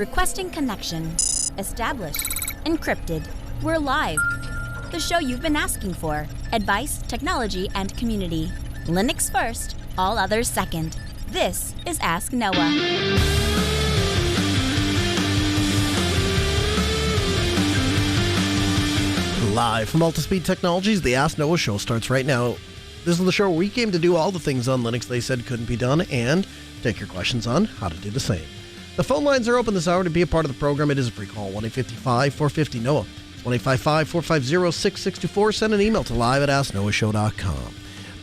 Requesting connection. Established. Encrypted. We're live. The show you've been asking for. Advice, technology, and community. Linux first, all others second. This is Ask Noah. Live from Altispeed Technologies, the Ask Noah show starts right now. This is the show where we came to do all the things on Linux they said couldn't be done and take your questions on how to do the same. The phone lines are open this hour to be a part of the program. It is a free call, 1-855-450-NOAH. 1-855-450-6624. Send an email to live@asknoahshow.com.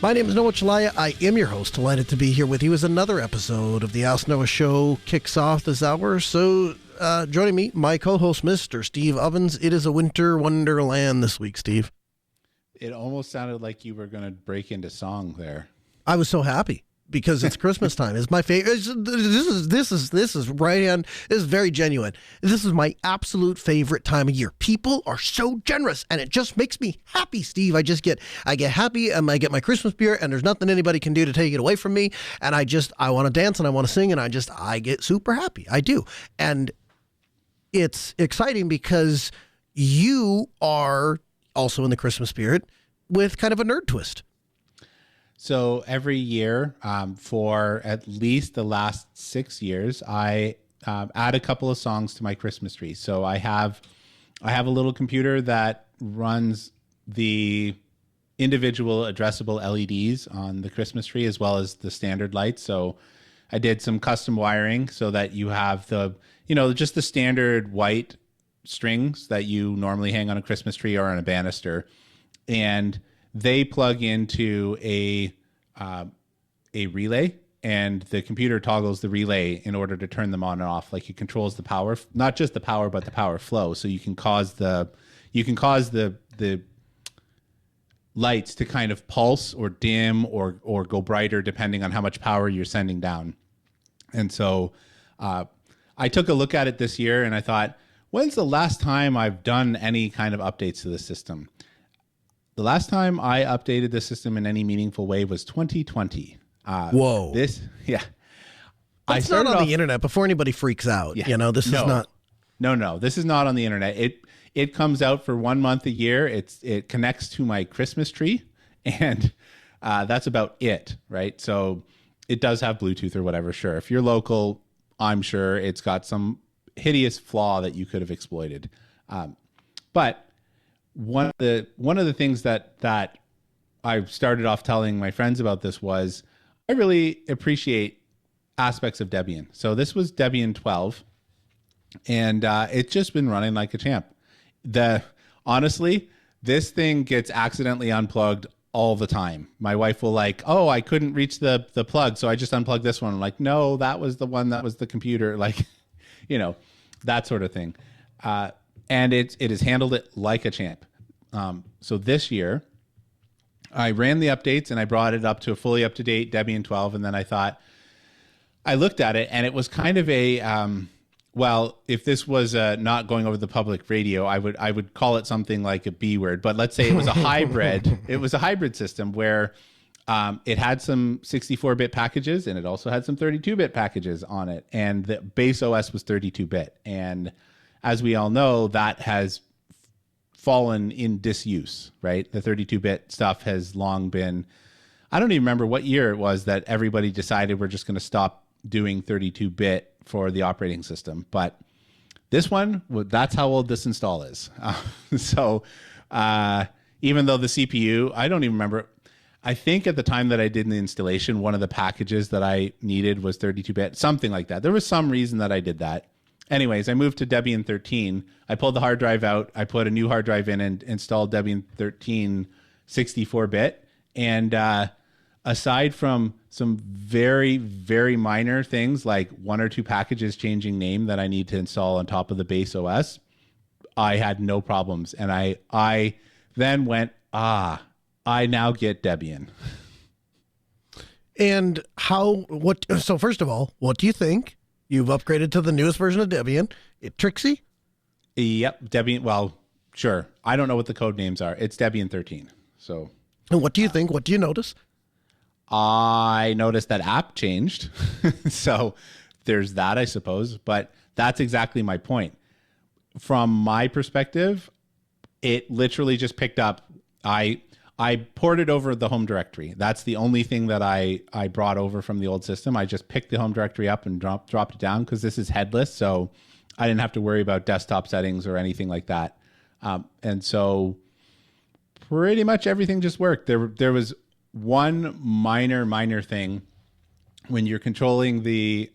My name is Noah Chalaya. I am your host. Delighted to be here with you as another episode of the Ask Noah show kicks off this hour. So joining me, my co-host, Mr. Steve Ovens. It is a winter wonderland this week, Steve. It almost sounded like you were going to break into song there. I was so happy because it's Christmas time. It's my favorite. This is right on. This is very genuine. This is my absolute favorite time of year. People are so generous, and it just makes me happy, Steve. I get happy, and I get my Christmas beer, and there's nothing anybody can do to take it away from me. And I want to dance and I want to sing, and I get super happy. I do, and it's exciting because you are also in the Christmas spirit with kind of a nerd twist. So every year, for at least the last 6 years, I add a couple of songs to my Christmas tree. So I have a little computer that runs the individual addressable LEDs on the Christmas tree as well as the standard lights. So I did some custom wiring so that you have just the standard white strings that you normally hang on a Christmas tree or on a banister, and they plug into a relay, and the computer toggles the relay in order to turn them on and off. Like, it controls the power, not just the power, but the power flow. So you can cause the lights to kind of pulse or dim or go brighter depending on how much power you're sending down. And so I took a look at it this year and I thought, when's the last time I've done any kind of updates to the system? The last time I updated the system in any meaningful way was 2020. Whoa. That's not on the internet before anybody freaks out. Yeah, This is not. No, this is not on the internet. It comes out for 1 month a year. It connects to my Christmas tree, and that's about it, right? So it does have Bluetooth or whatever, sure. If you're local, I'm sure it's got some hideous flaw that you could have exploited. But one of the things that I started off telling my friends about this was I really appreciate aspects of Debian. So this was Debian 12, and it's just been running like a champ. Honestly, this thing gets accidentally unplugged all the time. My wife will I couldn't reach the plug, so I just unplugged this one. I'm like, no, that was the one that was the computer, that sort of thing. And it has handled it like a champ. So this year, I ran the updates and I brought it up to a fully up-to-date Debian 12, and then I looked at it, and it was kind of a if this was not going over the public radio, I would call it something like a B word. But let's say it was a hybrid. It was a hybrid system where it had some 64-bit packages, and it also had some 32-bit packages on it. And the base OS was 32-bit. And as we all know, that has fallen in disuse, right? The 32-bit stuff has long been, I don't even remember what year it was that everybody decided we're just going to stop doing 32-bit for the operating system. But this one, that's how old this install is. So even though the CPU, I don't even remember, I think at the time that I did the installation, one of the packages that I needed was 32-bit, something like that. There was some reason that I did that. Anyways, I moved to Debian 13. I pulled the hard drive out. I put a new hard drive in and installed Debian 13 64-bit. And aside from some very, very minor things like one or two packages changing name that I need to install on top of the base OS, I had no problems. And I then went, I now get Debian. And so first of all, what do you think? You've upgraded to the newest version of Debian. Trixie? Yep, Debian. Well, sure. I don't know what the code names are. It's Debian 13. So. And what do you think? What do you notice? I noticed that app changed. So there's that, I suppose. But That's exactly my point. From my perspective, it literally just picked up. I ported over the home directory. That's the only thing that I brought over from the old system. I just picked the home directory up and dropped it down because this is headless. So I didn't have to worry about desktop settings or anything like that. And so pretty much everything just worked. There was one minor thing when you're controlling the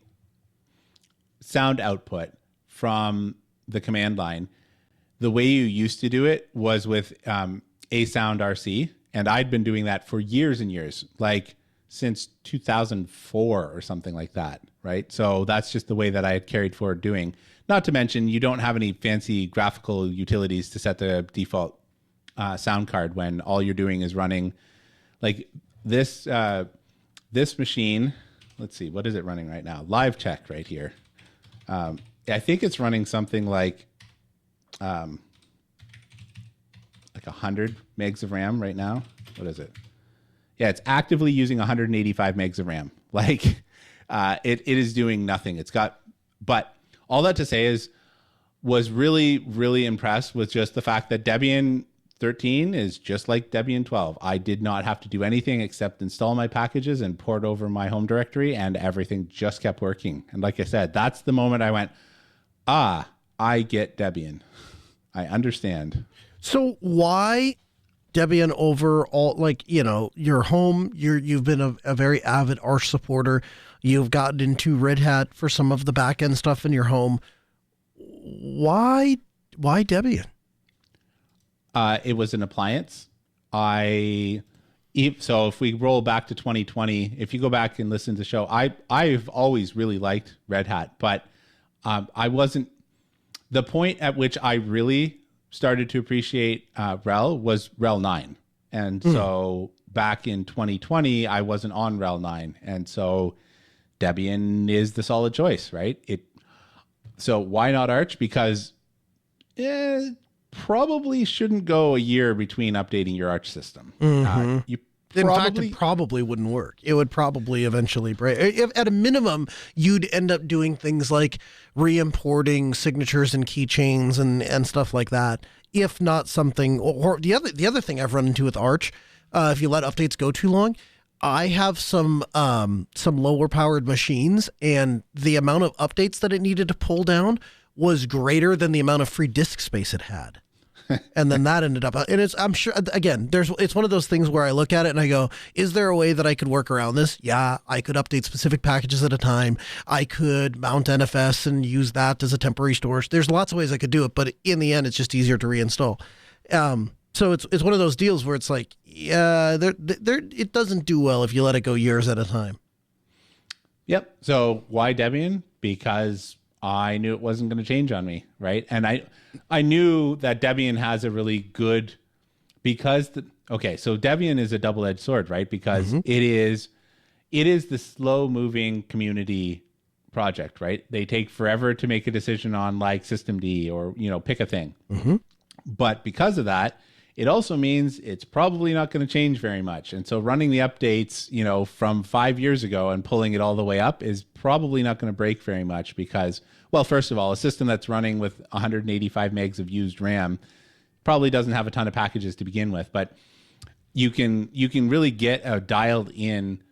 sound output from the command line. The way you used to do it was with a sound RC, and I'd been doing that for years and years, like since 2004 or something like that, right? So that's just the way that I had carried forward doing. Not to mention, you don't have any fancy graphical utilities to set the default sound card when all you're doing is running like this machine. Let's see, what is it running right now? Live check right here. I think it's running something like 100 megs of RAM right now. What is it? Yeah, it's actively using 185 megs of RAM. Like it is doing nothing. But all that to say was really, really impressed with just the fact that Debian 13 is just like Debian 12. I did not have to do anything except install my packages and port over my home directory, and everything just kept working. And like I said, that's the moment I went, I get Debian. I understand. So why Debian over all, like, your home, you've been a very avid Arch supporter. You've gotten into Red Hat for some of the back end stuff in your home. Why Debian? It was an appliance. So if we roll back to 2020, if you go back and listen to the show, I've always really liked Red Hat, but I wasn't, the point at which I really started to appreciate RHEL was RHEL 9. And so back in 2020, I wasn't on RHEL 9. And so Debian is the solid choice, right? So why not Arch? Because probably shouldn't go a year between updating your Arch system. In fact, it probably wouldn't work. It would probably eventually break. At a minimum, you'd end up doing things like re-importing signatures and keychains and stuff like that. If not something, or the other thing I've run into with Arch, if you let updates go too long, I have some lower powered machines, and the amount of updates that it needed to pull down was greater than the amount of free disk space it had. And then that ended up, and I'm sure, again, it's one of those things where I look at it and I go, is there a way that I could work around this? Yeah, I could update specific packages at a time. I could mount NFS and use that as a temporary storage. There's lots of ways I could do it, but in the end, it's just easier to reinstall. So it's one of those deals where it's like, yeah, it doesn't do well if you let it go years at a time. Yep. So why Debian? Because I knew it wasn't going to change on me, right? And I knew that Debian has a really good, because so Debian is a double-edged sword, right? Because it is the slow-moving community project, right? They take forever to make a decision on like systemd or pick a thing. But because of that, it also means it's probably not going to change very much. And so running the updates, from 5 years ago and pulling it all the way up is probably not going to break very much because, well, first of all, a system that's running with 185 megs of used RAM probably doesn't have a ton of packages to begin with, but you can really get a dialed in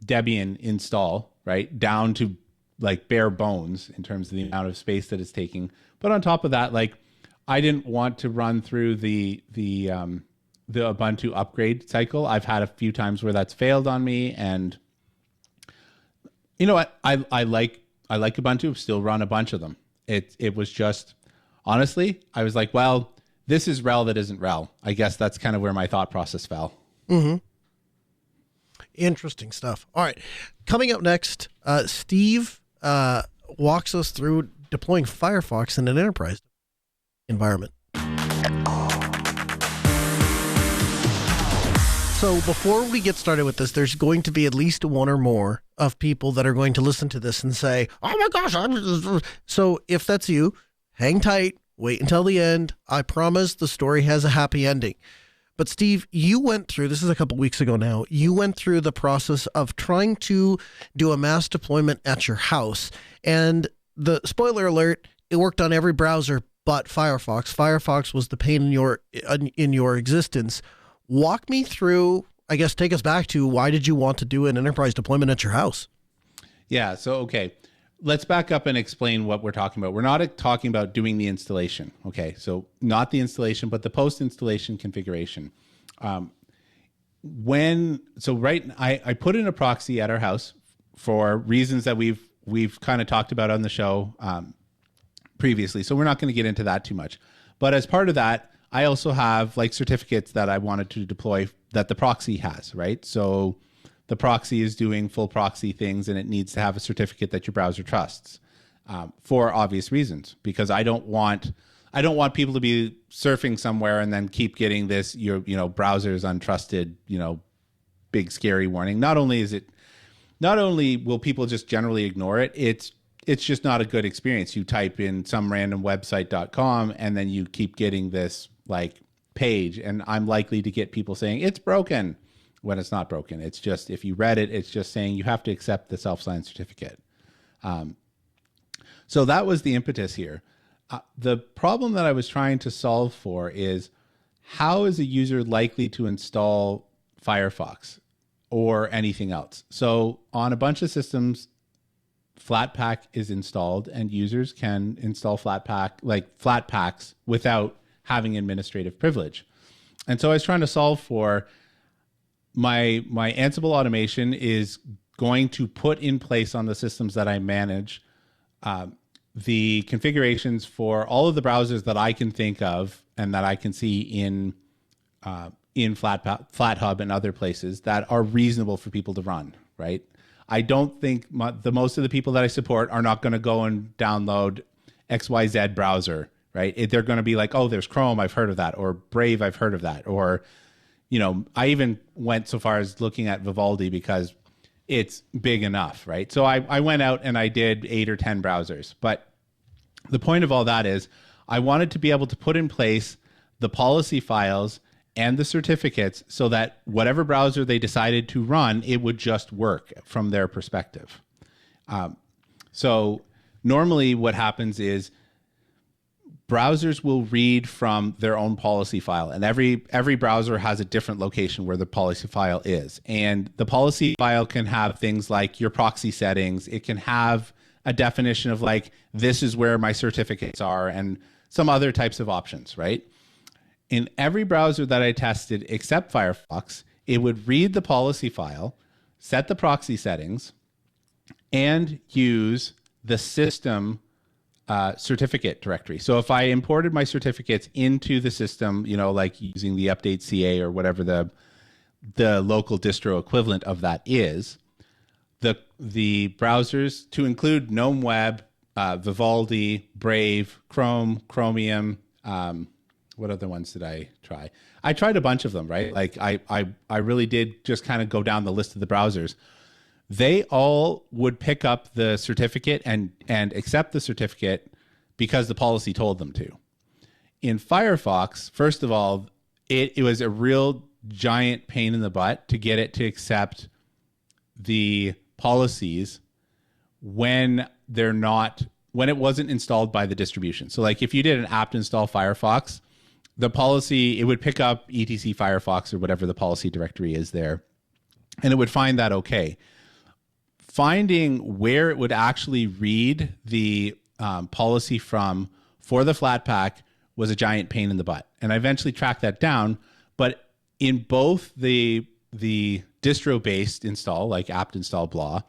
Debian install, right, down to like bare bones in terms of the amount of space that it's taking. But on top of that, like, I didn't want to run through the Ubuntu upgrade cycle. I've had a few times where that's failed on me, and you know what? I like Ubuntu. Still run a bunch of them. It was just, honestly, I was like, well, this is RHEL that isn't RHEL. I guess that's kind of where my thought process fell. Interesting stuff. All right, coming up next, Steve walks us through deploying Firefox in an enterprise environment. So before we get started with this, there's going to be at least one or more of people that are going to listen to this and say, oh my gosh. So if that's you, hang tight, wait until the end. I promise the story has a happy ending. But Steve, you went through, this is a couple weeks ago now, you went through the process of trying to do a mass deployment at your house. And the spoiler alert, it worked on every browser but Firefox. Firefox was the pain in your existence. Walk me through, I guess, take us back to why did you want to do an enterprise deployment at your house? Yeah. So, okay, let's back up and explain what we're talking about. We're not talking about doing the installation. Okay. So not the installation, but the post-installation configuration. I put in a proxy at our house for reasons that we've kind of talked about on the show previously. So we're not going to get into that too much. But as part of that, I also have like certificates that I wanted to deploy that the proxy has, right? So the proxy is doing full proxy things, and it needs to have a certificate that your browser trusts for obvious reasons, because I don't want people to be surfing somewhere and then keep getting this your browser is untrusted, big scary warning. Not only will people just generally ignore it, it's just not a good experience. You type in some random website.com and then you keep getting this like page, and I'm likely to get people saying it's broken when it's not broken. It's just, if you read it, it's just saying you have to accept the self-signed certificate. So that was the impetus here. The problem that I was trying to solve for is, how is a user likely to install Firefox or anything else? So on a bunch of systems, Flatpak is installed, and users can install Flatpaks without having administrative privilege. And so I was trying to solve for my Ansible automation is going to put in place on the systems that I manage the configurations for all of the browsers that I can think of and that I can see in FlatHub and other places that are reasonable for people to run, right? I don't think most of the people that I support are not going to go and download XYZ browser, right? They're going to be like, oh, there's Chrome, I've heard of that, or Brave, I've heard of that, or, I even went so far as looking at Vivaldi because it's big enough, right? So I went out and I did 8 or 10 browsers. But the point of all that is I wanted to be able to put in place the policy files and the certificates so that whatever browser they decided to run, it would just work from their perspective. So normally what happens is browsers will read from their own policy file, and every browser has a different location where the policy file is. And the policy file can have things like your proxy settings. It can have a definition of like, this is where my certificates are, and some other types of options, right? In every browser that I tested, except Firefox, it would read the policy file, set the proxy settings, and use the system certificate directory. So if I imported my certificates into the system, like using the update CA or whatever the local distro equivalent of that is, the browsers, to include GNOME Web, Vivaldi, Brave, Chrome, Chromium, what other ones did I try? I tried a bunch of them, right? Like I really did just kind of go down the list of the browsers. They all would pick up the certificate and accept the certificate because the policy told them to. In Firefox, first of all, it was a real giant pain in the butt to get it to accept the policies when it wasn't installed by the distribution. So like if you did an apt install Firefox, the policy, it would pick up etc Firefox or whatever the policy directory is there, and it would find that okay. Finding where it would actually read the policy from for the Flatpak was a giant pain in the butt. And I eventually tracked that down. But in both the distro-based install, like apt install blah,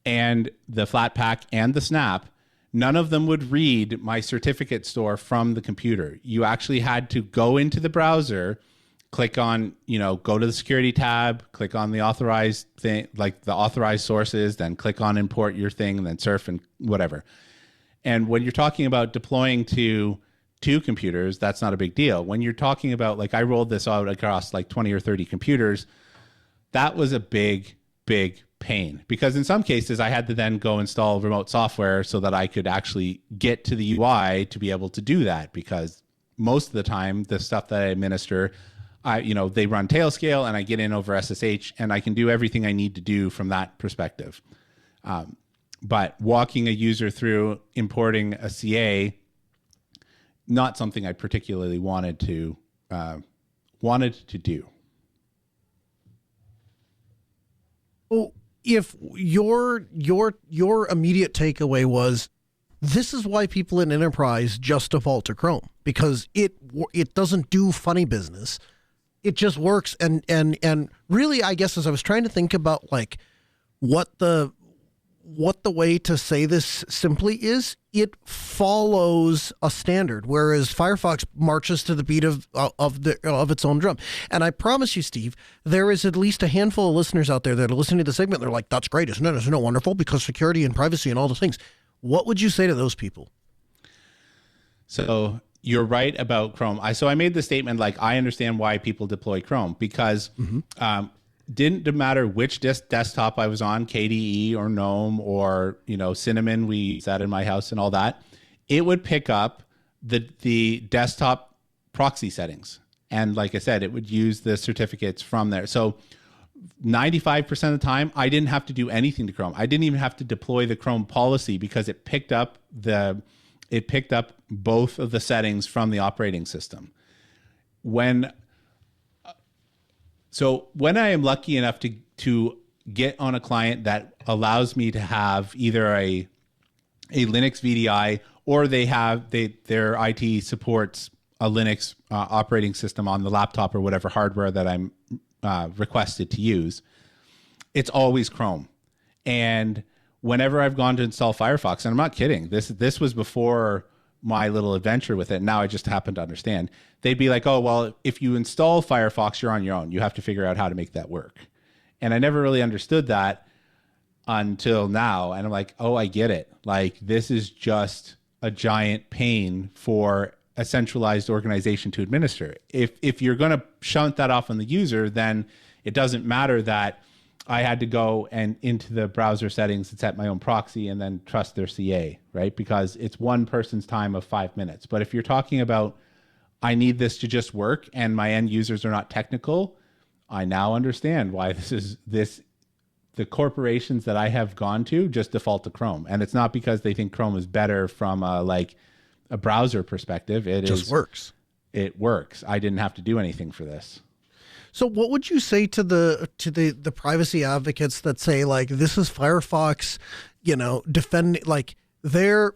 and the Flatpak and the Snap, none of them would read my certificate store from the computer. You actually had to go into the browser, click on, go to the security tab, click on the authorized thing, like the authorized sources, then click on import your thing, and then surf and whatever. And when you're talking about deploying to 2 computers, that's not a big deal. When you're talking about, like I rolled this out across like 20 or 30 computers, that was a big, big pain, because in some cases I had to then go install remote software so that I could actually get to the UI to be able to do that, because most of the time the stuff that I administer, they run Tailscale and I get in over SSH and I can do everything I need to do from that perspective. But walking a user through importing a CA, not something I particularly wanted to do. Well, if your immediate takeaway was, this is why people in enterprise just default to Chrome, because it doesn't do funny business. It just works. And really, I guess, as I was trying to think about like what the way to say this simply is, it follows a standard, whereas Firefox marches to the beat of its own drum. And I promise you, Steve, there is at least a handful of listeners out there that are listening to the segment. They're like, "That's great, isn't it? Isn't it wonderful? Because security and privacy and all the things." What would you say to those people? So you're right about Chrome. I made the statement, like, I understand why people deploy Chrome, because didn't matter which desktop I was on, KDE or GNOME or, Cinnamon, we use that in my house and all that, it would pick up the desktop proxy settings. And like I said, it would use the certificates from there. So 95% of the time, I didn't have to do anything to Chrome. I didn't even have to deploy the Chrome policy, because it picked up both of the settings from the operating system. When I am lucky enough to get on a client that allows me to have either a Linux VDI, or their IT supports a Linux operating system on the laptop or whatever hardware that I'm requested to use, it's always Chrome. And whenever I've gone to install Firefox, and I'm not kidding, this was before my little adventure with it, now I just happen to understand, they'd be like, "Oh, well, if you install Firefox, you're on your own. You have to figure out how to make that work." And I never really understood that until now. And I'm like, oh, I get it. Like, this is just a giant pain for a centralized organization to administer. If you're going to shunt that off on the user, then it doesn't matter that I had to go and into the browser settings and set my own proxy and then trust their CA, right? Because it's one person's time of 5 minutes. But if you're talking about, I need this to just work and my end users are not technical, I now understand why the corporations that I have gone to just default to Chrome. And it's not because they think Chrome is better from a browser perspective. It just works. It works. I didn't have to do anything for this. So what would you say to the privacy advocates that say, like, this is Firefox, defending, like, they're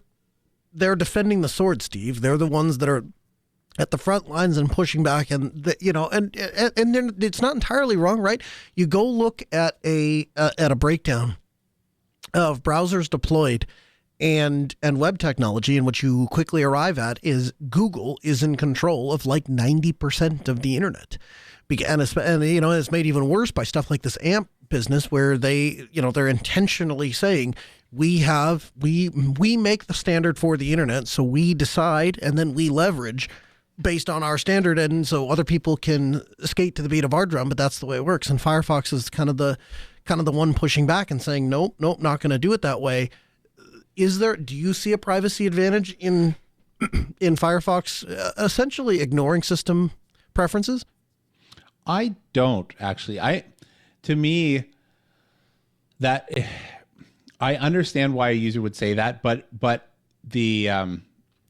defending the sword, Steve. They're the ones that are at the front lines and pushing back, and then it's not entirely wrong, right? You go look at a breakdown of browsers deployed and web technology, and what you quickly arrive at is Google is in control of like 90% of the internet. And it's made even worse by stuff like this AMP business, where they're intentionally saying, we make the standard for the internet, so we decide and then we leverage based on our standard, and so other people can skate to the beat of our drum. But that's the way it works. And Firefox is kind of the one pushing back and saying, nope, not going to do it that way. Do you see a privacy advantage in Firefox essentially ignoring system preferences? I don't actually. To me, that I understand why a user would say that, but the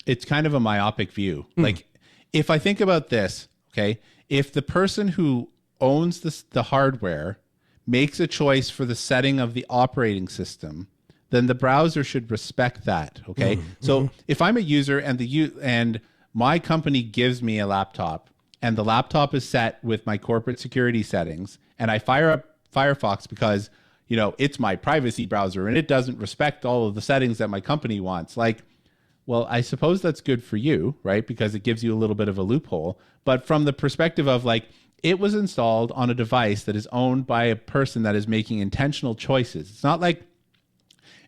it's kind of a myopic view. Like, if I think about this, okay, if the person who owns the hardware makes a choice for the setting of the operating system, then the browser should respect that. Okay, so if I'm a user and my company gives me a laptop, and the laptop is set with my corporate security settings, and I fire up Firefox because, it's my privacy browser and it doesn't respect all of the settings that my company wants. Like, well, I suppose that's good for you, right? Because it gives you a little bit of a loophole. But from the perspective of, like, it was installed on a device that is owned by a person that is making intentional choices. It's not like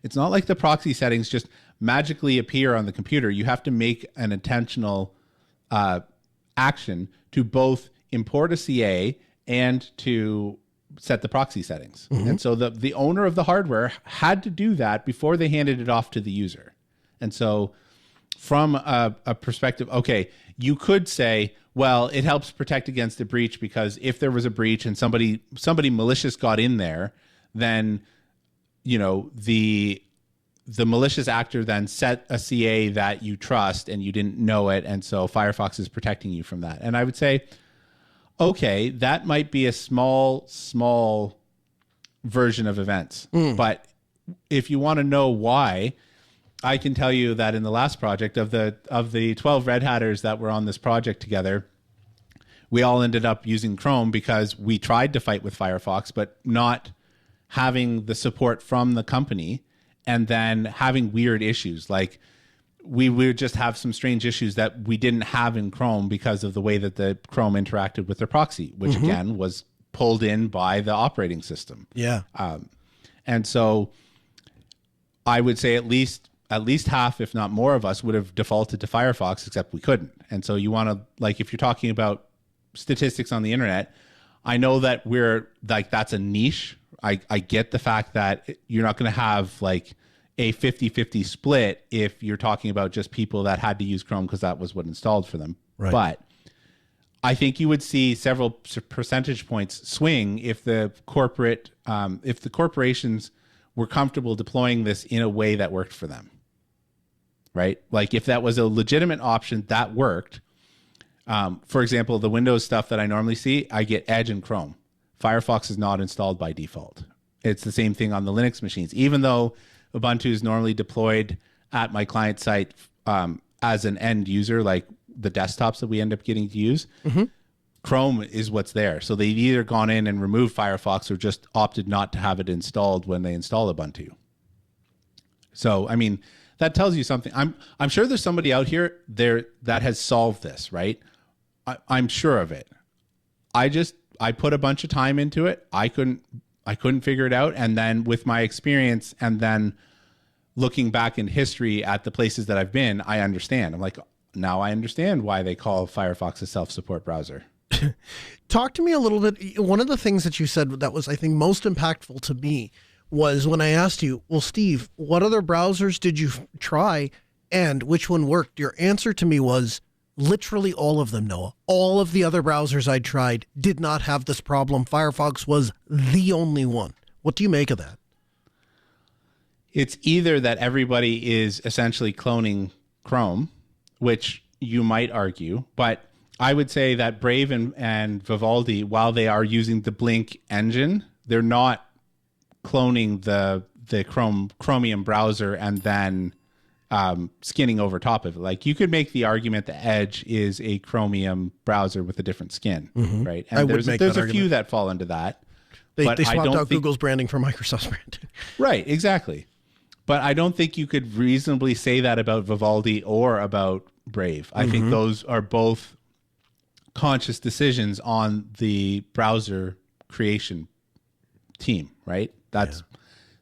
the proxy settings just magically appear on the computer. You have to make an intentional action to both import a CA and to set the proxy settings. And so the owner of the hardware had to do that before they handed it off to the user. And so from a perspective, okay, you could say, well, it helps protect against a breach, because if there was a breach and somebody malicious got in there, then, the the malicious actor then set a CA that you trust and you didn't know it. And so Firefox is protecting you from that. And I would say, okay, that might be a small version of events. But if you want to know why, I can tell you that in the last project of the 12 Red Hatters that were on this project together, we all ended up using Chrome because we tried to fight with Firefox, but not having the support from the company, and then having weird issues. Like we would just have some strange issues that we didn't have in Chrome because of the way that the Chrome interacted with their proxy, which again was pulled in by the operating system. Yeah. And so I would say at least half, if not more of us would have defaulted to Firefox, except we couldn't. And so you want to, like, if you're talking about statistics on the internet, I know that we're like, that's a niche. I get the fact that you're not going to have like a 50-50 split if you're talking about just people that had to use Chrome because that was what installed for them. Right. But I think you would see several percentage points swing if the corporations were comfortable deploying this in a way that worked for them. Right? Like if that was a legitimate option that worked. For example, the Windows stuff that I normally see, I get Edge and Chrome. Firefox is not installed by default. It's the same thing on the Linux machines. Even though Ubuntu is normally deployed at my client site as an end user, like the desktops that we end up getting to use, Chrome is what's there. So they've either gone in and removed Firefox or just opted not to have it installed when they install Ubuntu. So, I mean, that tells you something. I'm sure there's somebody out here there that has solved this, right? I'm sure of it. I put a bunch of time into it. I couldn't figure it out. And then with my experience and then looking back in history at the places that I've been, I understand. I'm like, now I understand why they call Firefox a self-support browser. Talk to me a little bit. One of the things that you said that was, I think, most impactful to me was when I asked you, well, Steve, what other browsers did you try and which one worked? Your answer to me was literally all of them, Noah. All of the other browsers I tried did not have this problem. Firefox was the only one. What do you make of that? It's either that everybody is essentially cloning Chrome, which you might argue, but I would say that Brave and Vivaldi, while they are using the Blink engine, they're not cloning the Chromium browser and then skinning over top of it. Like you could make the argument that Edge is a Chromium browser with a different skin, right? And there's a few that fall into that. They swapped out Google's branding for Microsoft's branding. Right, exactly. But I don't think you could reasonably say that about Vivaldi or about Brave. I think those are both conscious decisions on the browser creation team, right? That's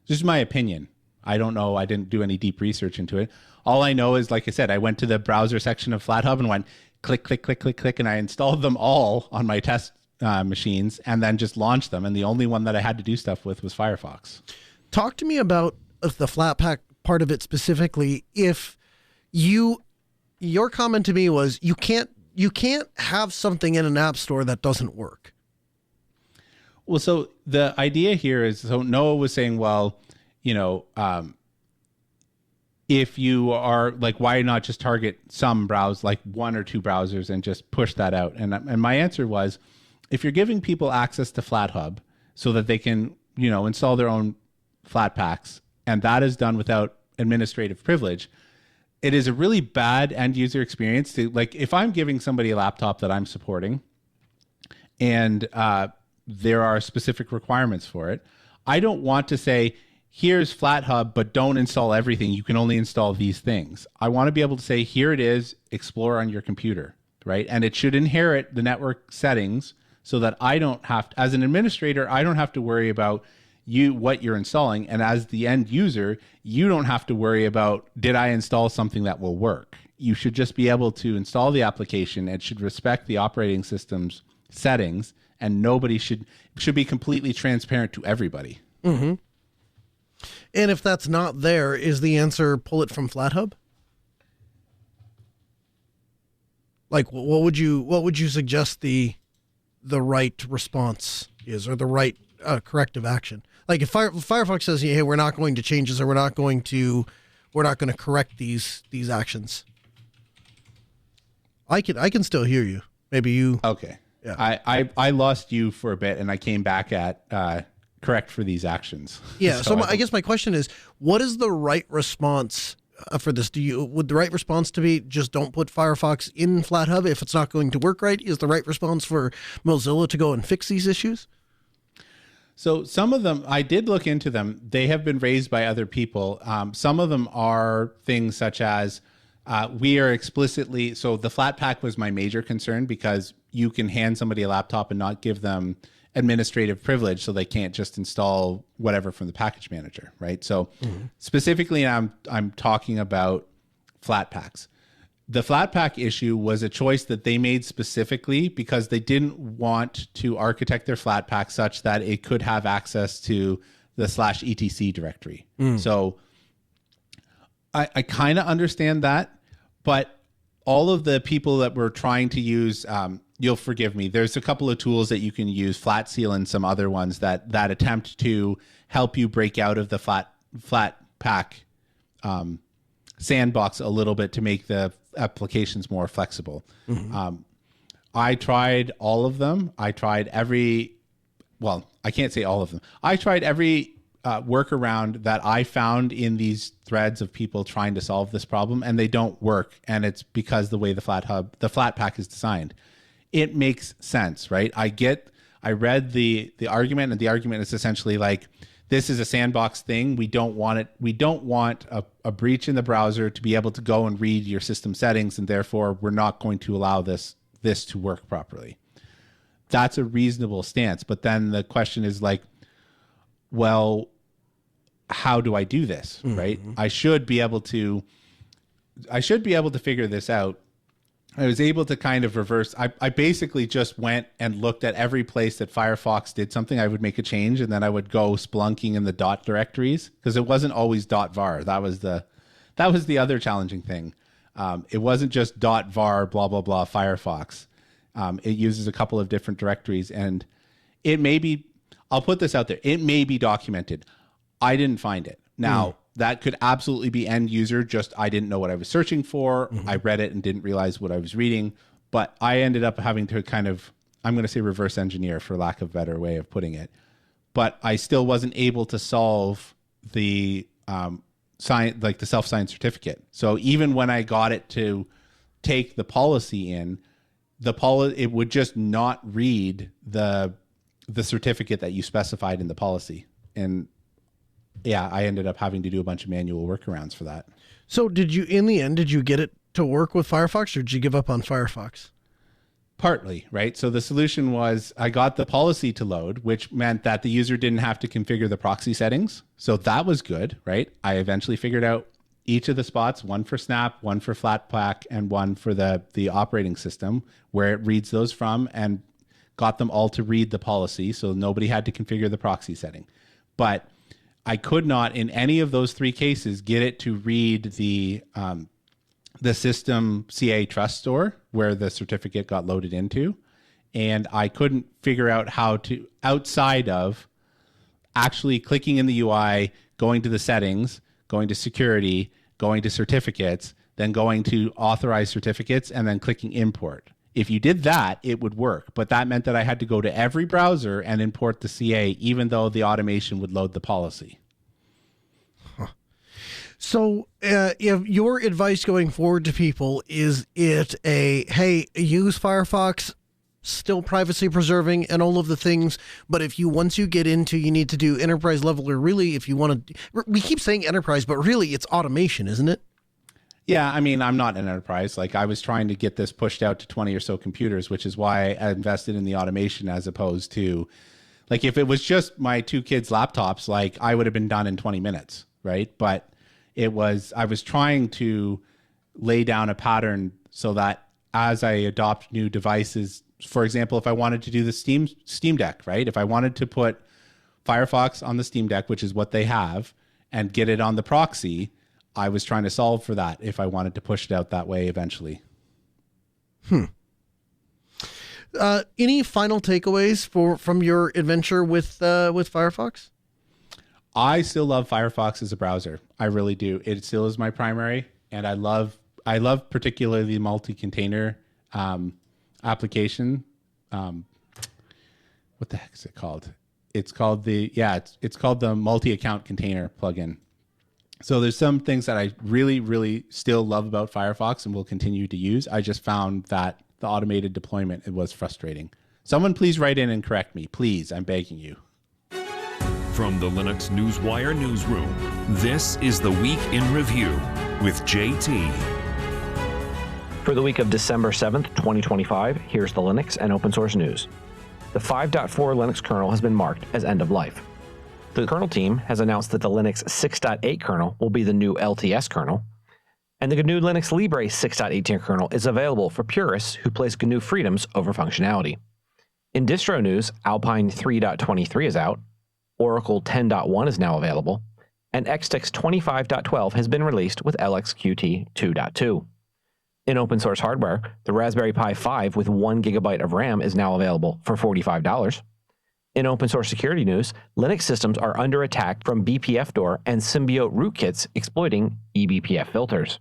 just my opinion. I don't know. I didn't do any deep research into it. All I know is, like I said, I went to the browser section of FlatHub and went click, click, click, click, click, and I installed them all on my test machines and then just launched them. And the only one that I had to do stuff with was Firefox. Talk to me about the Flatpak part of it specifically. If your comment to me was you can't have something in an app store that doesn't work. Well, so the idea here is, so Noah was saying, well, you know, if you are like, why not just target some browse, like one or two browsers and just push that out? And my answer was, if you're giving people access to FlatHub so that they can, you know, install their own Flatpaks, and that is done without administrative privilege, it is a really bad end user experience to, like, if I'm giving somebody a laptop that I'm supporting and there are specific requirements for it, I don't want to say, here's FlatHub, but don't install everything. You can only install these things. I want to be able to say, here it is, explore on your computer, right? And it should inherit the network settings so that I don't have to, as an administrator, I don't have to worry about what you're installing. And as the end user, you don't have to worry about, did I install something that will work? You should just be able to install the application. It should respect the operating system's settings, and nobody should be completely transparent to everybody. Mm-hmm. And if that's not there, is the answer pull it from FlatHub? Like, what would you suggest the right response is, or the right corrective action? Like if Firefox says, "Hey, we're not going to change this, or we're not going to correct these actions." I can still hear you. Maybe you. Okay. Yeah. I lost you for a bit, and I came back at correct for these actions. Yeah. So I guess my question is, what is the right response for this? Would the right response to be just don't put Firefox in FlatHub if it's not going to work right? Is the right response for Mozilla to go and fix these issues? So some of them, I did look into them. They have been raised by other people. Some of them are things such as we are explicitly, so the Flatpak was my major concern because you can hand somebody a laptop and not give them administrative privilege, so they can't just install whatever from the package manager, right? So specifically, I'm talking about Flatpaks. The Flatpak issue was a choice that they made specifically because they didn't want to architect their Flatpak such that it could have access to the /etc directory. So I kind of understand that, but all of the people that were trying to use, you'll forgive me, there's a couple of tools that you can use, FlatSeal and some other ones that attempt to help you break out of the Flatpak sandbox a little bit to make the applications more flexible. I tried all of them. I tried I can't say all of them. I tried every workaround that I found in these threads of people trying to solve this problem, and they don't work. And it's because the way the Flatpak is designed. It makes sense, right? I read the argument, and the argument is essentially like, this is a sandbox thing. We don't want it. We don't want a breach in the browser to be able to go and read your system settings, and therefore we're not going to allow this to work properly. That's a reasonable stance. But then the question is like, well, how do I do this? Right? I should be able to figure this out. I was able to kind of reverse. I basically just went and looked at every place that Firefox did something. I would make a change, and then I would go splunking in the dot directories, because it wasn't always .var. That was the other challenging thing. It wasn't just .var blah blah blah Firefox. It uses a couple of different directories, and it may be. I'll put this out there. It may be documented. I didn't find it. Now, that could absolutely be end user. Just I didn't know what I was searching for. I read it and didn't realize what I was reading. But I ended up having to kind of, I'm going to say reverse engineer for lack of a better way of putting it. But I still wasn't able to solve the the self-signed certificate. So even when I got it to take the policy in, it would just not read the certificate that you specified in the policy. And yeah, I ended up having to do a bunch of manual workarounds for that. So in the end, did you get it to work with Firefox, or did you give up on Firefox? Partly, right? So the solution was I got the policy to load, which meant that the user didn't have to configure the proxy settings. So that was good, right? I eventually figured out each of the spots, one for Snap, one for Flatpak, and one for the operating system, where it reads those from, and got them all to read the policy. So nobody had to configure the proxy setting. But I could not, in any of those three cases, get it to read the system CA trust store where the certificate got loaded into. And I couldn't figure out how to, outside of actually clicking in the UI, going to the settings, going to security, going to certificates, then going to authorize certificates, and then clicking import. If you did that, it would work. But that meant that I had to go to every browser and import the CA, even though the automation would load the policy. So if your advice going forward to people, is it hey, use Firefox, still privacy preserving and all of the things, but once you get into, you need to do enterprise level, or really if you want to, we keep saying enterprise, but really it's automation, isn't it? Yeah, I mean, I'm not an enterprise. Like, I was trying to get this pushed out to 20 or so computers, which is why I invested in the automation, as opposed to, like, if it was just my two kids' laptops, like, I would have been done in 20 minutes, right? But I was trying to lay down a pattern so that as I adopt new devices, for example, if I wanted to do the Steam Deck, right? If I wanted to put Firefox on the Steam Deck, which is what they have, and get it on the proxy, I was trying to solve for that if I wanted to push it out that way eventually. Any final takeaways from your adventure with Firefox? I still love Firefox as a browser. I really do. It still is my primary, and I love particularly the multi-container application. What the heck is it called? It's called it's called the multi-account container plugin. So there's some things that I really, really still love about Firefox and will continue to use. I just found that the automated deployment, it was frustrating. Someone please write in and correct me. Please, I'm begging you. From the Linux Newswire newsroom, this is the Week in Review with JT. For the week of December 7th, 2025, here's the Linux and open source news. The 5.4 Linux kernel has been marked as end of life. The kernel team has announced that the Linux 6.8 kernel will be the new LTS kernel, and the GNU Linux Libre 6.18 kernel is available for purists who place GNU freedoms over functionality. In distro news, Alpine 3.23 is out, Oracle 10.1 is now available, and Xtix 25.12 has been released with LXQT 2.2. In open source hardware, the Raspberry Pi 5 with 1 GB of RAM is now available for $45. In open source security news, Linux systems are under attack from BPFDoor and Symbiote rootkits exploiting eBPF filters.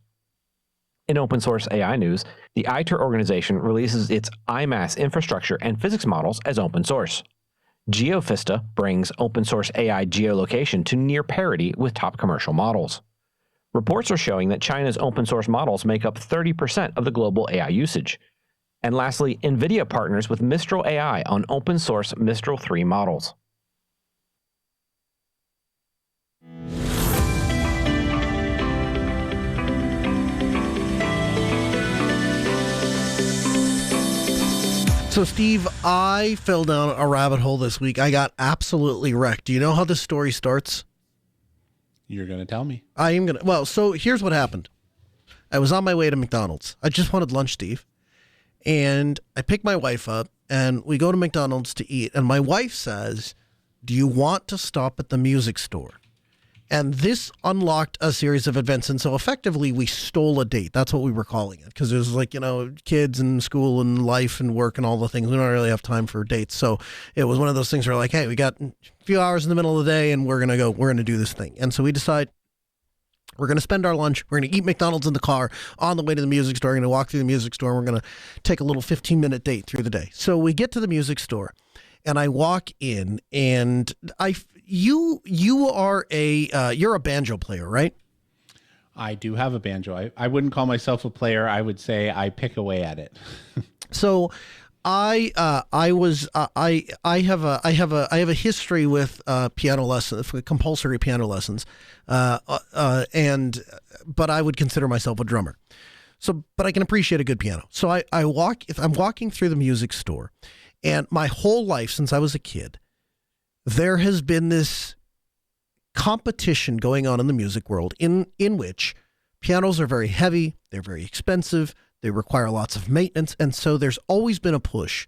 In open source AI news, the ITER organization releases its IMAS infrastructure and physics models as open source. GeoFista brings open source AI geolocation to near parity with top commercial models. Reports are showing that China's open source models make up 30% of the global AI usage. And lastly, NVIDIA partners with Mistral AI on open source Mistral 3 models. So, Steve, I fell down a rabbit hole this week. I got absolutely wrecked. Do you know how this story starts? You're going to tell me. I am going to. Well, so here's what happened. I was on my way to McDonald's. I just wanted lunch, Steve. And I pick my wife up, and we go to McDonald's to eat. And my wife says, "Do you want to stop at the music store?" And this unlocked a series of events. And so effectively, we stole a date. That's what we were calling it. Because it was like, kids and school and life and work and all the things. We don't really have time for dates. So it was one of those things where like, hey, we got a few hours in the middle of the day and we're going to do this thing. And so we decide we're going to spend our lunch. We're going to eat McDonald's in the car on the way to the music store. We're going to walk through the music store. And we're going to take a little 15-minute date through the day. So we get to the music store. And I walk in, and you're a banjo player, right? I do have a banjo. I wouldn't call myself a player. I would say I pick away at it. So, I have a history with piano lessons, compulsory piano lessons, but I would consider myself a drummer. So, but I can appreciate a good piano. So if I'm walking through the music store. And my whole life since I was a kid, there has been this competition going on in the music world in which pianos are very heavy, they're very expensive, they require lots of maintenance, and so there's always been a push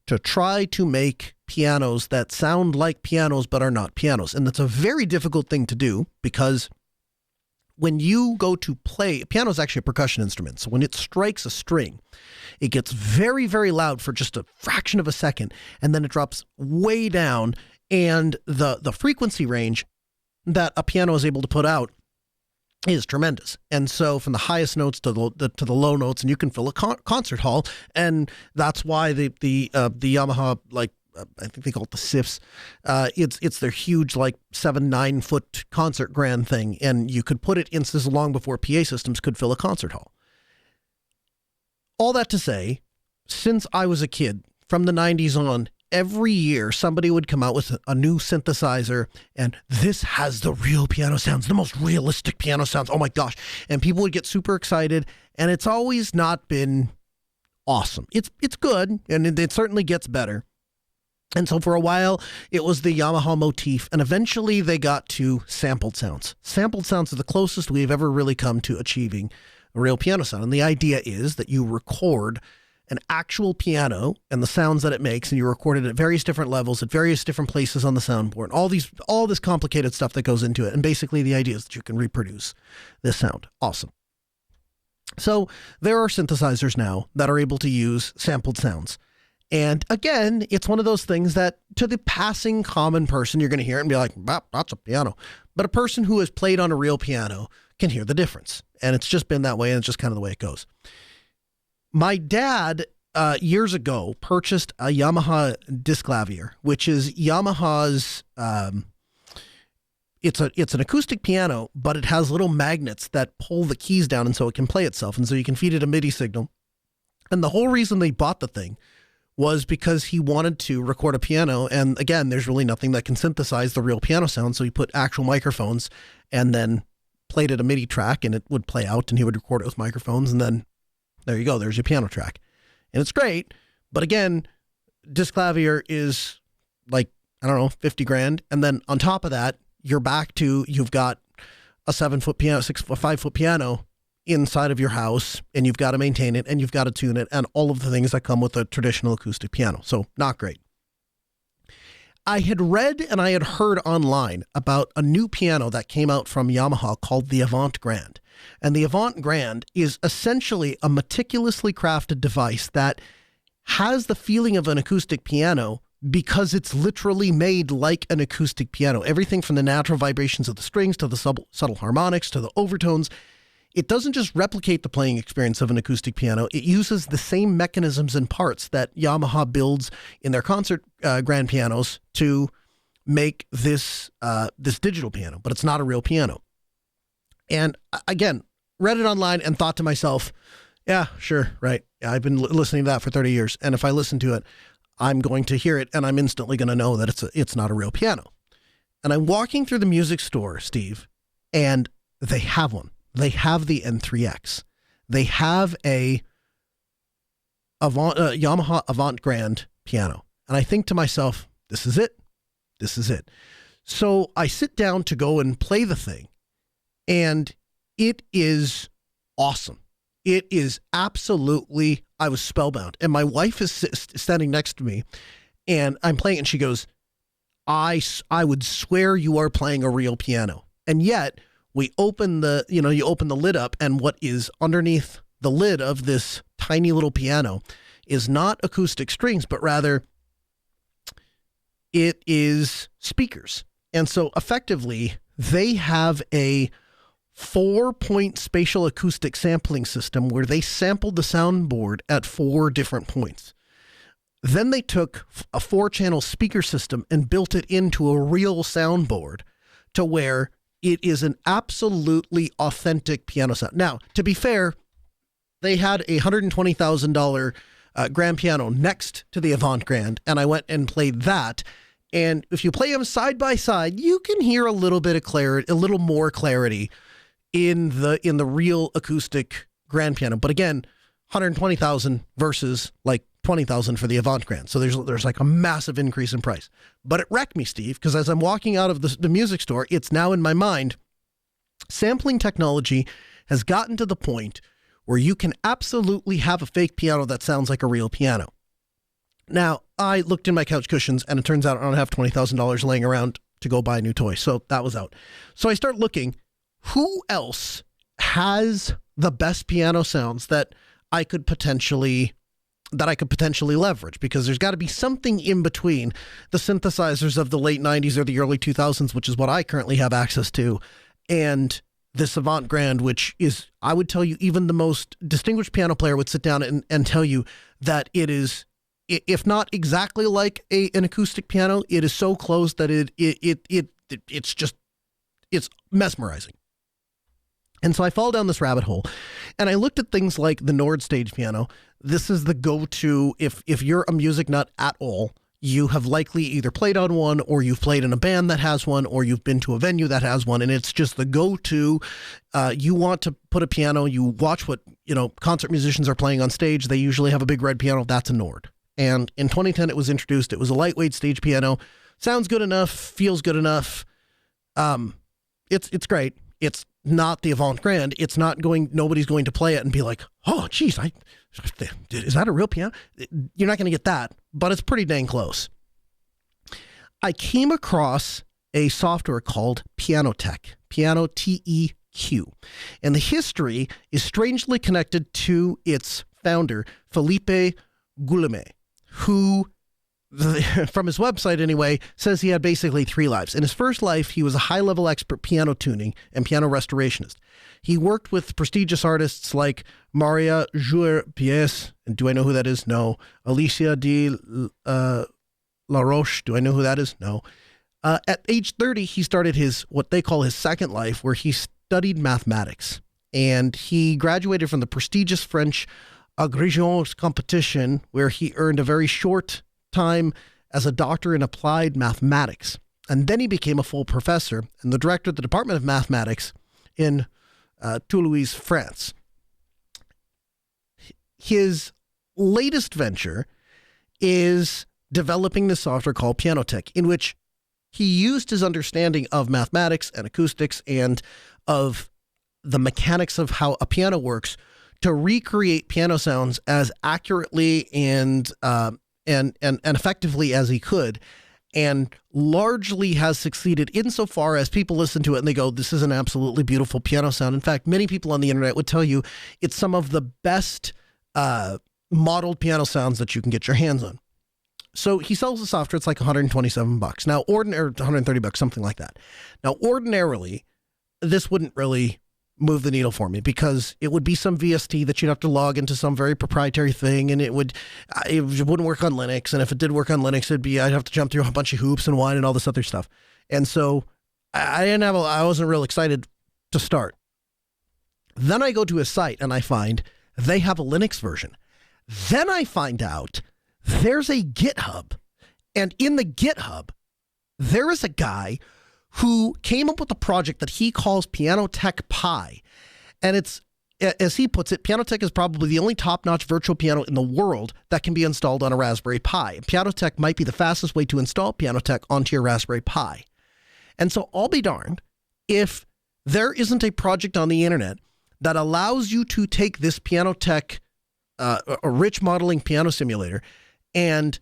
to try to make pianos that sound like pianos but are not pianos. And that's a very difficult thing to do because when you go to play, piano is actually a percussion instrument. So when it strikes a string, it gets very, very loud for just a fraction of a second, and then it drops way down. And the frequency range that a piano is able to put out is tremendous. And so from the highest notes to the low notes, and you can fill a concert hall. And that's why the Yamaha, I think they call it the SIFs. It's their huge 7-9 foot concert grand thing, and you could put it in this long before PA systems could fill a concert hall. All that to say, since I was a kid, from the 90s on, every year somebody would come out with a new synthesizer, and this has the real piano sounds, the most realistic piano sounds. Oh my gosh! And people would get super excited, and it's always not been awesome. It's good, and it certainly gets better. And so for a while, it was the Yamaha motif, and eventually they got to sampled sounds. Sampled sounds are the closest we've ever really come to achieving a real piano sound. And the idea is that you record an actual piano and the sounds that it makes, and you record it at various different levels, at various different places on the soundboard, all this complicated stuff that goes into it. And basically the idea is that you can reproduce this sound. Awesome. So there are synthesizers now that are able to use sampled sounds. And again, it's one of those things that to the passing common person, you're going to hear it and be like, that's a piano. But a person who has played on a real piano can hear the difference. And it's just been that way, and it's just kind of the way it goes. My dad, years ago, purchased a Yamaha Disclavier, which is Yamaha's, it's an acoustic piano, but it has little magnets that pull the keys down, and so it can play itself. And so you can feed it a MIDI signal. And the whole reason they bought the thing was because he wanted to record a piano. And again, there's really nothing that can synthesize the real piano sound. So he put actual microphones and then played it a MIDI track, and it would play out, and he would record it with microphones. And then there you go. There's your piano track. And it's great. But again, Disclavier is like, I don't know, 50 grand. And then on top of that, you're back to, you've got a 7-foot piano, 5-foot piano inside of your house, and you've got to maintain it, and you've got to tune it, and all of the things that come with a traditional acoustic piano. So not great. I had read and I had heard online about a new piano that came out from Yamaha called the Avant Grand. And the Avant Grand is essentially a meticulously crafted device that has the feeling of an acoustic piano because it's literally made like an acoustic piano. Everything from the natural vibrations of the strings to the subtle harmonics to the overtones. It doesn't just replicate the playing experience of an acoustic piano. It uses the same mechanisms and parts that Yamaha builds in their concert grand pianos to make this digital piano, but it's not a real piano. And again, read it online and thought to myself, yeah, sure, right. Yeah, I've been listening to that for 30 years. And if I listen to it, I'm going to hear it, and I'm instantly going to know that it's not a real piano. And I'm walking through the music store, Steve, and they have one. They have the N3X. They have a Yamaha Avant Grand piano. And I think to myself, this is it. This is it. So I sit down to go and play the thing, and it is awesome. It is absolutely, I was spellbound. And my wife is standing next to me, and I'm playing, and she goes, I would swear you are playing a real piano. And yet we open you open the lid up, and what is underneath the lid of this tiny little piano is not acoustic strings, but rather it is speakers. And so effectively they have a 4-point spatial acoustic sampling system where they sampled the soundboard at 4 different points. Then they took a 4-channel speaker system and built it into a real soundboard to where it is an absolutely authentic piano sound. Now, to be fair, they had a $120,000 grand piano next to the Avant Grand, and I went and played that. And if you play them side by side, you can hear a little bit of clarity, a little more clarity in the real acoustic grand piano. But again, $120,000 versus like $20,000 for the Avant Grand. So there's like a massive increase in price. But it wrecked me, Steve, because as I'm walking out of the music store, it's now in my mind, sampling technology has gotten to the point where you can absolutely have a fake piano that sounds like a real piano. Now, I looked in my couch cushions, and it turns out I don't have $20,000 laying around to go buy a new toy. So that was out. So I start looking, who else has the best piano sounds that I could potentially leverage? Because there's got to be something in between the synthesizers of the late 90s or the early 2000s, which is what I currently have access to, and this Avant Grand, which is, I would tell you, even the most distinguished piano player would sit down and tell you that it is, if not exactly like an acoustic piano, it is so close that it's mesmerizing. And so I fall down this rabbit hole, and I looked at things like the Nord stage piano. This is the go-to if you're a music nut at all. You have likely either played on one, or you've played in a band that has one, or you've been to a venue that has one, and it's just the go-to. You want to put a piano, you watch what concert musicians are playing on stage. They usually have a big red piano. That's a Nord. And in 2010, it was introduced. It was a lightweight stage piano. Sounds good enough, feels good enough. It's great. It's not the Avant Grand. It's not nobody's going to play it and be like, oh, geez, is that a real piano? You're not going to get that, but it's pretty dang close. I came across a software called Pianotech, Piano TEQ, and the history is strangely connected to its founder, Philippe Guillemet, who, from his website anyway, says he had basically 3 lives. In his first life, he was a high-level expert piano tuning and piano restorationist. He worked with prestigious artists like Maria Jouer-Pies, and do I know who that is? No. Alicia de La Roche, do I know who that is? No. At age 30, he started what they call his second life, where he studied mathematics. And he graduated from the prestigious French Agrégence competition, where he earned a very short time as a doctor in applied mathematics. And then he became a full professor and the director of the Department of Mathematics in Toulouse, France. His latest venture is developing this software called Pianotech, in which he used his understanding of mathematics and acoustics and of the mechanics of how a piano works to recreate piano sounds as accurately and effectively as he could, and largely has succeeded insofar as people listen to it and they go, this is an absolutely beautiful piano sound. In fact, many people on the internet would tell you it's some of the best modeled piano sounds that you can get your hands on. So he sells the software. It's like $127. Now, or $130, something like that. Now, ordinarily, this wouldn't really move the needle for me because it would be some VST that you'd have to log into some very proprietary thing, and it wouldn't work on Linux. And if it did work on Linux, I'd have to jump through a bunch of hoops and wine and all this other stuff. And so I wasn't real excited to start. Then I go to his site and I find they have a Linux version. Then I find out there's a GitHub, and in the GitHub, there is a guy who came up with a project that he calls Pianotech Pi. And it's, as he puts it, Pianotech is probably the only top-notch virtual piano in the world that can be installed on a Raspberry Pi. And Pianotech might be the fastest way to install Pianotech onto your Raspberry Pi. And so I'll be darned if there isn't a project on the internet that allows you to take this Pianotech, a rich modeling piano simulator, and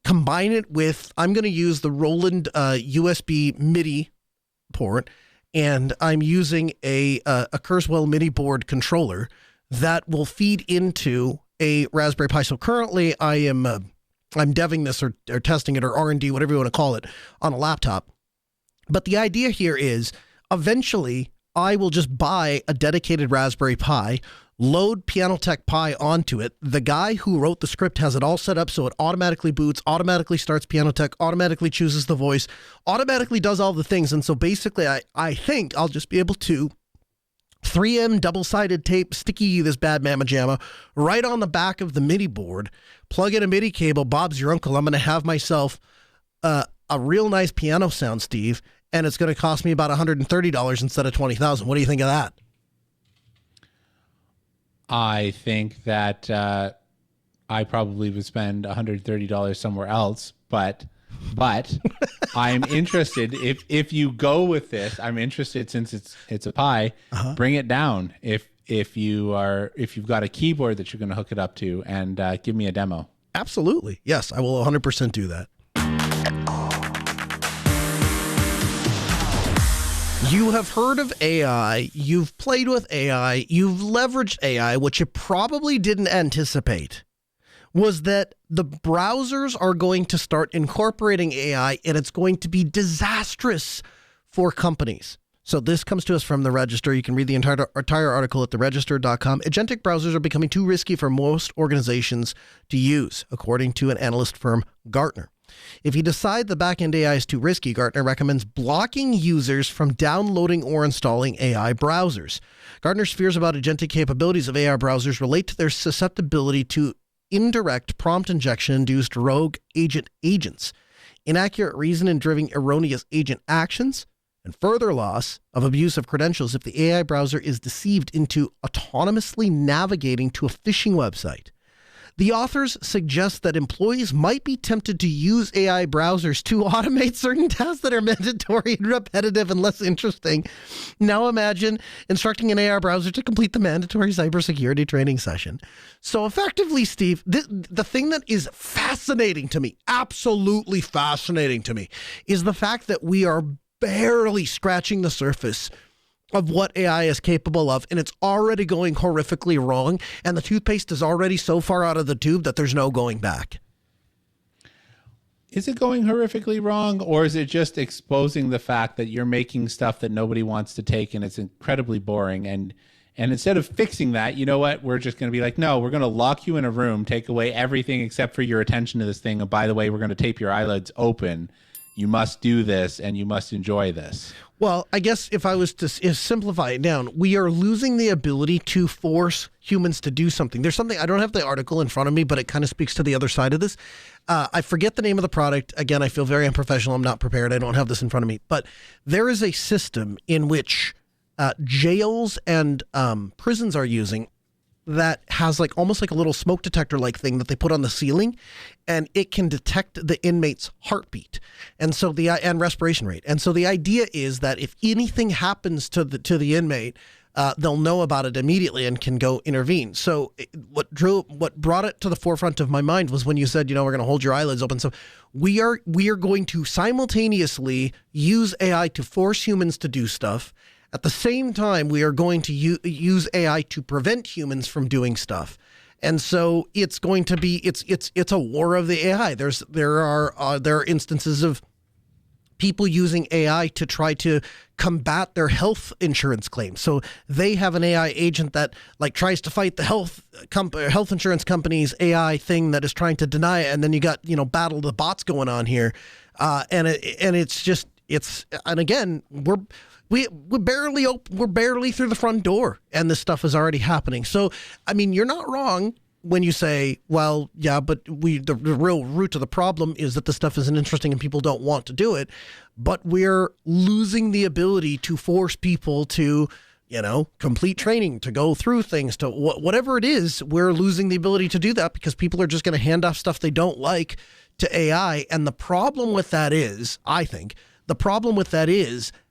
combine it with, I'm going to use the Roland USB MIDI port, and I'm using a Kurzweil MIDI board controller that will feed into a Raspberry Pi. So currently I'm deving this or testing it or R&D, whatever you want to call it, on a laptop. But the idea here is eventually I will just buy a dedicated Raspberry Pi, load Pianotech Pi onto it. The guy who wrote the script has it all set up so it automatically boots, automatically starts Pianotech, automatically chooses the voice, automatically does all the things. And so basically I think I'll just be able to 3M double-sided tape sticky this bad mamma jamma right on the back of the MIDI board, plug in a MIDI cable, Bob's your uncle. I'm going to have myself a real nice piano sound, Steve, and it's going to cost me about $130 instead of $20,000. What do you think of that? I think that I probably would spend $130 somewhere else, but I'm interested if you go with this. I'm interested since it's a Pi. Bring it down if you've got a keyboard that you're going to hook it up to, and give me a demo. Absolutely, yes, I will 100% do that. You have heard of AI, you've played with AI, you've leveraged AI. What you probably didn't anticipate was that the browsers are going to start incorporating AI, and it's going to be disastrous for companies. So this comes to us from the Register. You can read the entire article at theregister.com. Agentic browsers are becoming too risky for most organizations to use, according to an analyst firm, Gartner. If you decide the backend AI is too risky, Gartner recommends blocking users from downloading or installing AI browsers. Gartner's fears about agentic capabilities of AI browsers relate to their susceptibility to indirect prompt injection-induced rogue agents, inaccurate reason and driving erroneous agent actions, and further loss of abuse of credentials if the AI browser is deceived into autonomously navigating to a phishing website. The authors suggest that employees might be tempted to use AI browsers to automate certain tasks that are mandatory and repetitive and less interesting. Now imagine instructing an AI browser to complete the mandatory cybersecurity training session. So effectively, Steve, the thing that is fascinating to me, absolutely fascinating to me, is the fact that we are barely scratching the surface of what AI is capable of, and it's already going horrifically wrong, and the toothpaste is already so far out of the tube that there's no going back. is it going horrifically wrong, or is it just exposing the fact that you're making stuff that nobody wants to take and it's incredibly boring? And instead of fixing that, you know what? We're just going to be like, no, we're going to lock you in a room, take away everything except for your attention to this thing. And by the way, we're going to tape your eyelids open. You must do this and you must enjoy this. Well, I guess if I was to simplify it down, we are losing the ability to force humans to do something. There's something, I don't have the article in front of me, but it kind of speaks to the other side of this. I forget the name of the product. Again, I feel very unprofessional. I'm not prepared. I don't have this in front of me. But there is a system in which jails and prisons are using that has like almost like a little smoke detector like thing that they put on the ceiling, and it can detect the inmate's heartbeat and respiration rate. And so the idea is that if anything happens to the inmate, they'll know about it immediately and can go intervene. So what brought it to the forefront of my mind was when you said, we're going to hold your eyelids open. So we are going to simultaneously use AI to force humans to do stuff. At the same time, we are going to use AI to prevent humans from doing stuff. And so it's going to be it's a war of the AI. There are instances of people using AI to try to combat their health insurance claims. So they have an AI agent that like tries to fight the health insurance company's AI thing that is trying to deny it. And then you got, battle the bots going on here. And again, we're barely through the front door and this stuff is already happening. So, I mean, you're not wrong when you say, well, yeah, but the real root of the problem is that the stuff isn't interesting and people don't want to do it. But we're losing the ability to force people to, complete training, to go through things, to whatever it is. We're losing the ability to do that because people are just going to hand off stuff they don't like to AI. And the problem with that is, I think,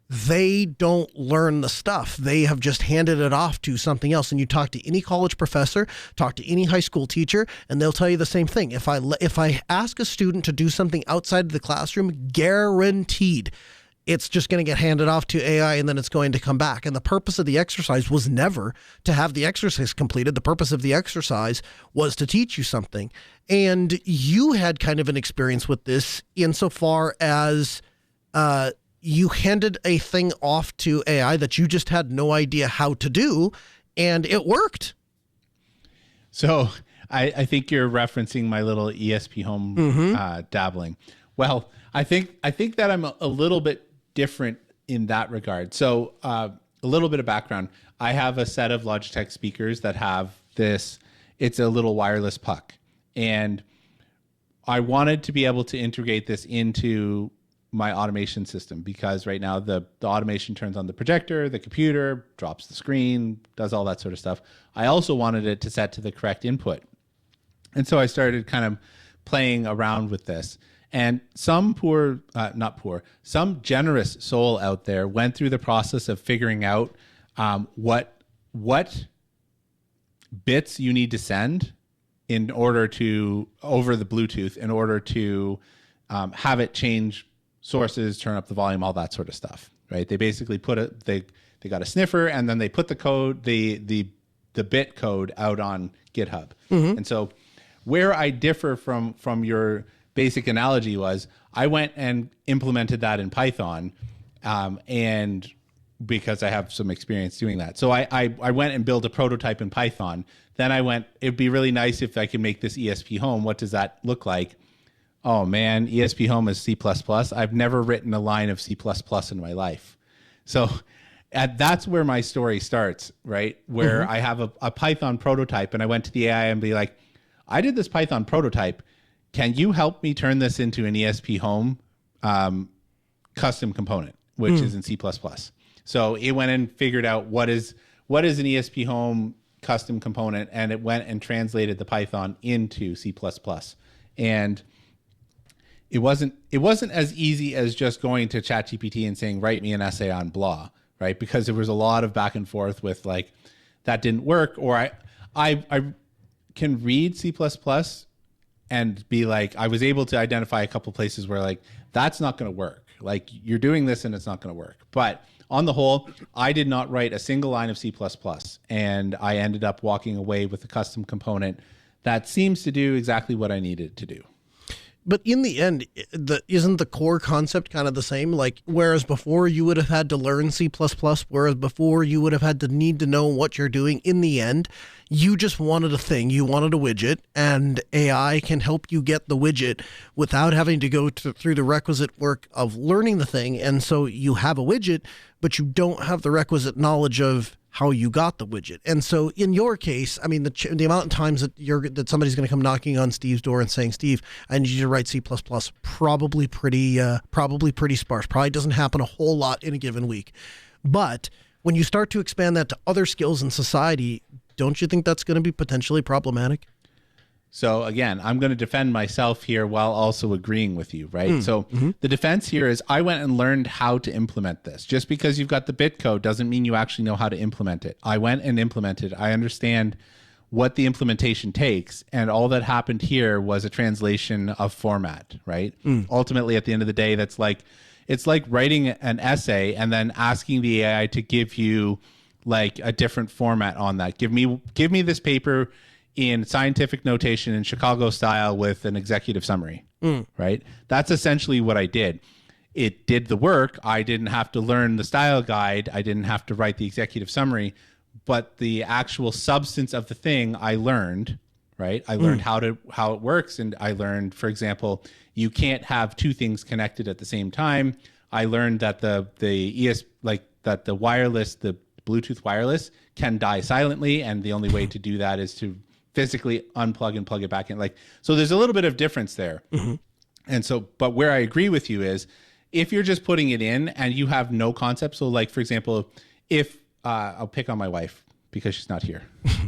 they don't learn the stuff. They have just handed it off to something else. And you talk to any college professor, talk to any high school teacher, and they'll tell you the same thing. If I ask a student to do something outside of the classroom, guaranteed, it's just going to get handed off to AI and then it's going to come back. And the purpose of the exercise was never to have the exercise completed. The purpose of the exercise was to teach you something. And you had kind of an experience with this insofar as you handed a thing off to AI that you just had no idea how to do, and it worked. So I think you're referencing my little ESP Home dabbling. Well, I think that I'm a little bit different in that regard. So a little bit of background. I have a set of Logitech speakers that have this. It's a little wireless puck. And I wanted to be able to integrate this into my automation system because right now the automation turns on the projector, the computer, drops the screen, does all that sort of stuff. I also wanted it to set to the correct input. And so I started kind of playing around with this. And some some generous soul out there went through the process of figuring out what bits you need to send in order to, over the Bluetooth, in order to have it change sources, turn up the volume, all that sort of stuff, right? They basically they got a sniffer and then they put the code, the bit code out on GitHub. And so where I differ from your basic analogy was I went and implemented that in Python, and because I have some experience doing that. So I went and built a prototype in Python. Then I went, it'd be really nice if I could make this ESP Home. What does that look like? Oh man, ESP Home is C++. I've never written a line of C++ in my life. So that's where my story starts, right? Where I have a Python prototype and I went to the AI and be like, I did this Python prototype. Can you help me turn this into an ESP Home custom component, which is in C++? So it went and figured out what is an ESP Home custom component, and it went and translated the Python into C++. And it wasn't as easy as just going to ChatGPT and saying, write me an essay on blah, right? Because there was a lot of back and forth with like, that didn't work. Or I can read C++ and be like, I was able to identify a couple places where like, that's not going to work. Like you're doing this and it's not going to work. But on the whole, I did not write a single line of C++. And I ended up walking away with a custom component that seems to do exactly what I needed to do. But in the end, isn't the core concept kind of the same? Like, whereas before you would have had to learn C++, whereas before you would have had to need to know what you're doing, in the end, you just wanted a thing. You wanted a widget, and AI can help you get the widget without having to go through the requisite work of learning the thing. And so you have a widget, but you don't have the requisite knowledge of how you got the widget. And so in your case, I mean, the amount of times that somebody's going to come knocking on Steve's door and saying, Steve, I need you to write C++, probably pretty sparse. Probably doesn't happen a whole lot in a given week. But when you start to expand that to other skills in society, don't you think that's going to be potentially problematic? So again, I'm going to defend myself here while also agreeing with you, right? The defense here is I went and learned how to implement this. Just because you've got the bit code doesn't mean you actually know how to implement it. I went and implemented. I understand what the implementation takes, and all that happened here was a translation of format, right? Ultimately, at the end of the day, it's like writing an essay and then asking the AI to give you like a different format on that. Give me this paper in scientific notation in Chicago style with an executive summary, right? That's essentially what I did. It did the work. I didn't have to learn the style guide. I didn't have to write the executive summary, but the actual substance of the thing I learned, right? I learned how it works. And I learned, for example, you can't have two things connected at the same time. I learned that the Bluetooth wireless can die silently. And the only way to do that is to physically unplug and plug it back in. So there's a little bit of difference there. And so, but where I agree with you is if you're just putting it in and you have no concept. So like, for example, if I'll pick on my wife because she's not here.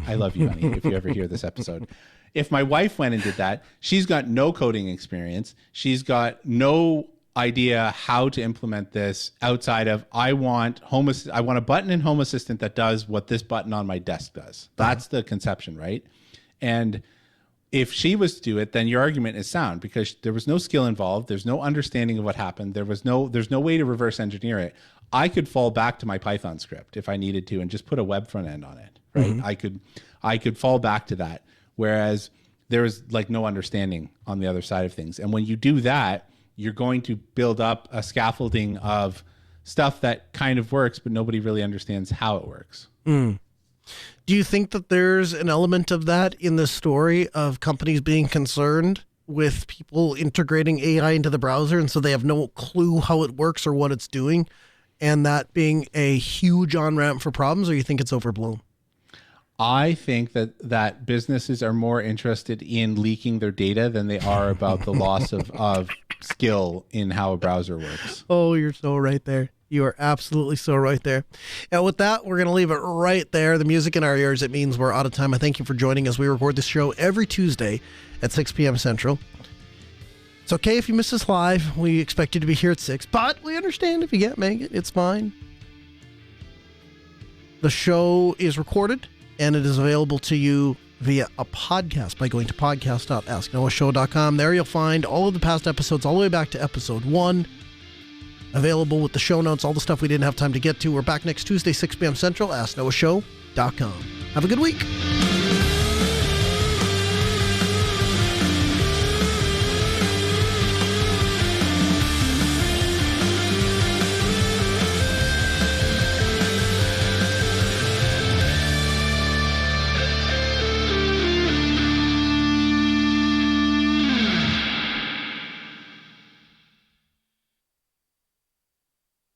I love you, honey, if you ever hear this episode. If my wife went and did that, she's got no coding experience. She's got no idea how to implement this outside of I want a button in Home Assistant that does what this button on my desk does. That's the conception, right? And if she was to do it, then your argument is sound because there was no skill involved. There's no understanding of what happened. There's no way to reverse engineer it. I could fall back to my Python script if I needed to and just put a web front end on it, right? I could fall back to that. Whereas there was like no understanding on the other side of things. And when you do that, you're going to build up a scaffolding of stuff that kind of works, but nobody really understands how it works. Do you think that there's an element of that in the story of companies being concerned with people integrating AI into the browser and so they have no clue how it works or what it's doing, and that being a huge on-ramp for problems, or you think it's overblown? I think that businesses are more interested in leaking their data than they are about the loss of skill in how a browser works. Oh, you're so right there. You are absolutely so right there. And with that, we're going to leave it right there. The music in our ears, it means we're out of time. I thank you for joining us. We record this show every Tuesday at 6 p.m. Central. It's okay if you miss us live. We expect you to be here at 6, but we understand if you can't make it. It's fine. The show is recorded, and it is available to you via a podcast by going to podcast.asknoahshow.com. There you'll find all of the past episodes all the way back to episode 1. Available with the show notes, all the stuff we didn't have time to get to. We're back next Tuesday, 6 p.m. Central, asknoahshow.com. Have a good week.